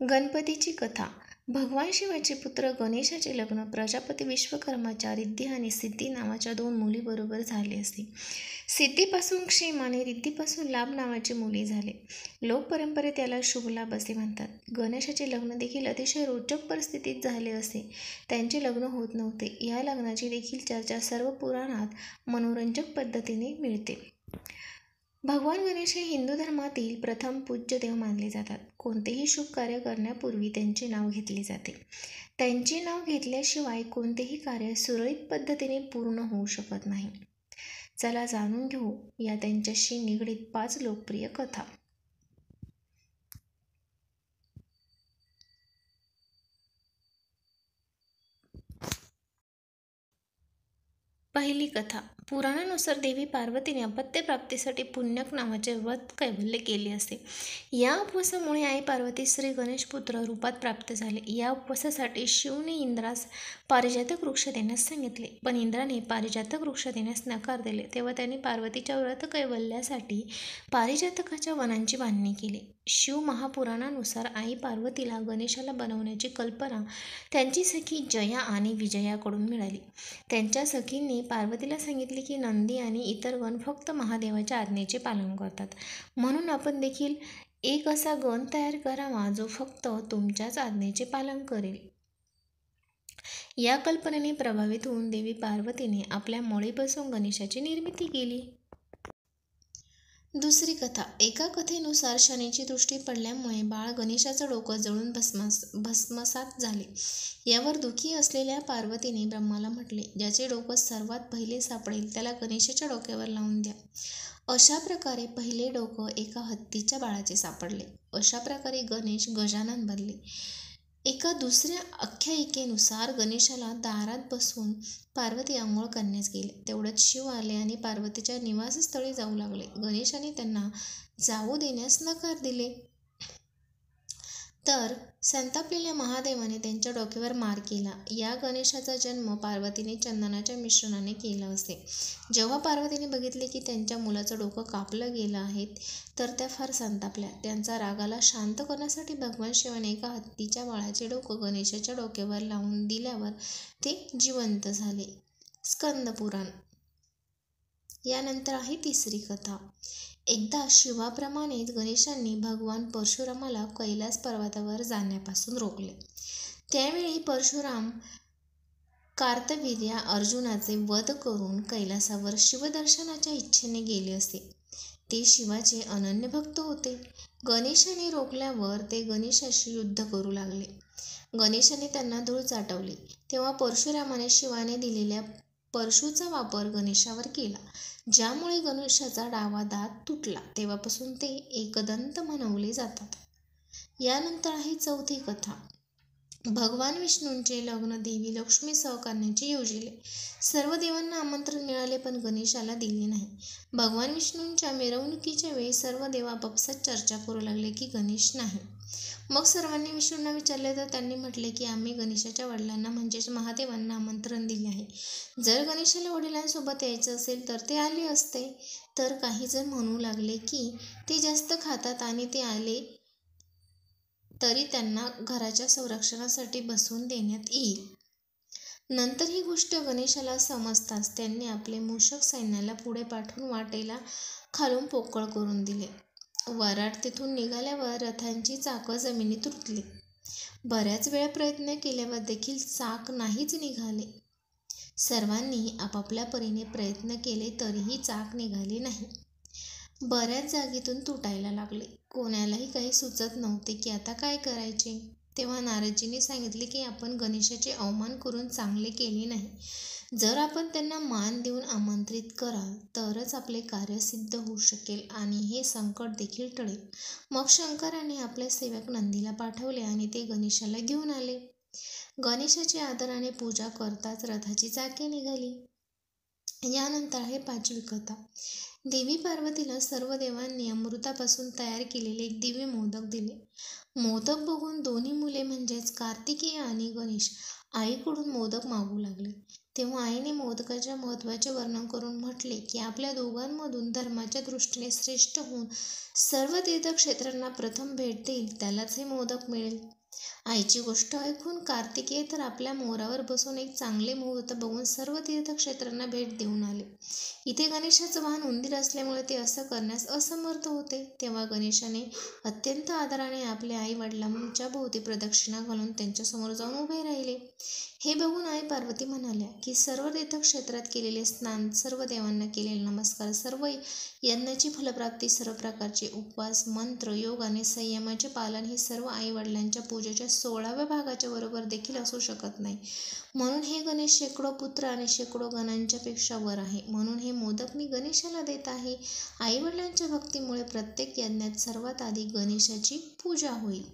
गणपतीची कथा. भगवान शिवाचे पुत्र गणेशाचे लग्न प्रजापती विश्वकर्माच्या रिद्धी आणि सिद्धी नावाच्या 2 मुलीबरोबर झाले असते. सिद्धीपासून क्षेम आणि रिद्धीपासून लाभ नावाची मुली झाले. लोकपरंपरेत त्याला शुभलाभ असे म्हणतात. गणेशाचे लग्न देखील अतिशय रोचक परिस्थितीत झाले असते. त्यांचे लग्न होत नव्हते. या लग्नाची देखील चर्चा सर्व पुराणात मनोरंजक पद्धतीने मिळते. भगवान गणेश हे हिंदू धर्मातील प्रथम पूज्य देव मानले जातात. कोणतेही शुभ कार्य करण्यापूर्वी त्यांचे नाव घेतले जाते. त्यांचे नाव घेतल्याशिवाय कोणतेही कार्य सुरळीत पद्धतीने पूर्ण होऊ शकत नाही. चला जाणून घेऊ या त्यांच्याशी निगडीत 5 लोकप्रिय कथा. पहिली कथा. पुराणानुसार देवी पार्वतीने अपत्य प्राप्तीसाठी पुण्यक नावाचे व्रत कैवल्य केले असते. या उपवासामुळे आई पार्वती श्री गणेश पुत्र रूपात प्राप्त झाले. या उपवासासाठी शिवने इंद्रास पारिजातक वृक्ष देण्यास सांगितले, पण इंद्राने पारिजातक वृक्ष देण्यास नकार दिले. तेव्हा त्यांनी पार्वतीच्या व्रत कैवल्यासाठी पारिजातकाच्या वनांची बांधणी केली. शिव महापुराणानुसार आई पार्वतीला गणेशाला बनवण्याची कल्पना त्यांची सखी जया आणि विजयाकडून मिळाली. त्यांच्या सखींनी पार्वतीला सांगितले की नंदी आणि इतर गण फक्त महादेवाच्या आज्ञेचे पालन करतात, म्हणून आपण देखील एक असा गण तयार करावा जो फक्त तुमच्याच आज्ञेचे पालन करेल. या कल्पनेने प्रभावित होऊन देवी पार्वतीने आपल्या मळीपासून गणेशाची निर्मिती केली. दुसरी कथा. एका कथेनुसार शनीची दृष्टी पडल्यामुळे बाळ गणेशाचं डोकं जळून भस्मसात झाले. यावर दुःखी असलेल्या पार्वतीने ब्रह्माला म्हटले, ज्याचे डोकं सर्वात पहिले सापडेल त्याला गणेशाच्या डोक्यावर लावून द्या. अशा प्रकारे पहिले डोकं एका हत्तीच्या बाळाचे सापडले. अशा प्रकारे गणेश गजानन बनले. एका दुसऱ्या आख्यायिकेनुसार गणेशाला दारात बसवून पार्वती आंघोळ करण्यास गेले. तेवढ्यात शिव आले आणि पार्वतीच्या निवासस्थळी जाऊ लागले. गणेशाने त्यांना जाऊ देण्यास नकार दिले. तर संतापलेल्या महादेवाने त्यांच्या डोक्यावर मार केला. या गणेशाचा जन्म पार्वतीने चंदनाच्या मिश्रणाने केला असे. जेव्हा पार्वतीने बघितले की त्यांच्या मुलाचं डोकं कापलं गेलं आहे तर त्या फार संतापल्या. त्यांचा रागाला शांत करण्यासाठी भगवान शिवाने एका हत्तीच्या बाळाचे डोकं गणेशाच्या डोक्यावर लावून दिल्यावर ते जिवंत झाले. स्कंद पुराण. यानंतर आहे तिसरी कथा. एकदा शिवाप्रमाणेच गणेशांनी भगवान परशुरामाला कैलास पर्वतावर जाण्यापासून रोखले. त्यावेळी परशुराम कार्तवीर्या अर्जुनाचे वध करून कैलासावर शिवदर्शनाच्या इच्छेने गेले असते. ते शिवाचे अनन्य भक्त होते. गणेशाने रोखल्यावर ते गणेशाशी युद्ध करू लागले. गणेशाने त्यांना धूळ चाटवली. तेव्हा परशुरामाने शिवाने दिलेल्या परशूचा वापर गणेशावर केला, ज्यामुळे गणेशाचा डावा दात तुटला. तेव्हापासून ते एकदंत म्हणवले जातात. यानंतर आहे चौथी कथा. भगवान विष्णूंचे लग्न देवी लक्ष्मीसह करण्याचे योजिले. सर्व देवांना आमंत्रण मिळाले, पण गणेशाला दिले नाही. भगवान विष्णूंच्या मिरवणुकीच्या वेळी सर्व देव आपापसात चर्चा करू लागले की गणेश नाही. मग सर्वांनी विष्णूंना विचारले तर त्यांनी म्हटले की आम्ही गणेशाच्या वडिलांना म्हणजेच महादेवांना आमंत्रण दिले आहे. जर गणेशाला वडिलांसोबत यायचं असेल तर ते आले असते. तर काही जण म्हणू लागले की ते जास्त खातात आणि ते आले तरी त्यांना घराच्या संरक्षणासाठी बसवून देण्यात येईल. नंतर ही गोष्ट गणेशाला समजताच त्यांनी आपले मूषक सैन्याला पुढे पाठवून वाटेला खालून पोकळ करून दिले. वऱ्हाड तेथून निघाल्यावर रथांची चाकं जमिनीत रुतली. बऱ्याच वेळा प्रयत्न केल्यावर देखील चाक नाहीच निघाले. सर्वांनी आपापल्या परीने प्रयत्न केले तरीही चाक निघाले नाही. बऱ्याच जागेतून तुटायला लागले. कोणालाही काही सुचत नव्हते की आता काय करायचे. तेव्हा नारदजींनी सांगितले की आपण गणेशाचे अवमान करून चांगले केले नाही. जर आपण त्यांना मान देऊन आमंत्रित कराल तरच आपले कार्य सिद्ध होऊ शकेल आणि हे संकट देखील टळेल. मग शंकराने आपले सेवक नंदीला पाठवले आणि ते गणेशाला घेऊन आले. गणेशाची आदराने पूजा करताच रथाची चाके निघाली. यानंतर आहे 5वी कथा. देवी पार्वतीला सर्व देवांनी अमृतापासून तयार केलेले एक दिव्य मोदक दिले. मोदक बघून दोन्ही मुले म्हणजेच कार्तिकेय आणि गणेश आईकडून मोदक मागू लागले. तेव्हा आईने मोदकाच्या महत्त्वाचे वर्णन करून म्हटले की आपल्या दोघांमधून धर्माच्या दृष्टीने श्रेष्ठ होऊन सर्व तीर्थक्षेत्रांना प्रथम भेट देईल त्यालाच हे मोदक मिळेल. आईची गोष्ट ऐकून कार्तिकेय तर आपल्या मोरावर बसून एक चांगले मुहूर्त बघून सर्व तीर्थक्षेत्रांना भेट देऊन आले. इथे गणेशाचं वाहन उंदीर असल्यामुळे ते असं करण्यास असमर्थ होते. तेव्हा गणेशाने अत्यंत आदराने आपल्या आई वडिलांच्या भोवती प्रदक्षिणा घालून त्यांच्यासमोर जाऊन उभे राहिले. हे बघून आई पार्वती म्हणाल्या की सर्व तीर्थक्षेत्रात केलेले स्नान, सर्व देवांना केलेले नमस्कार, सर्व यज्ञाची फलप्राप्ती, सर्व प्रकारचे उपवास, मंत्र, योग आणि संयमाचे पालन हे सर्व आई वडिलांच्या पूजेच्या 16व्या भागाच्या बरोबर देखील असू शकत नाही. म्हणून हे गणेश शेकडो पुत्र आणि शेकडो गणांच्या पेक्षा वर आहे. म्हणून हे मोदक मी गणेशाला देत आहे. आई वडिलांच्या भक्तीमुळे प्रत्येक यज्ञात सर्वात आधी गणेशाची पूजा होईल.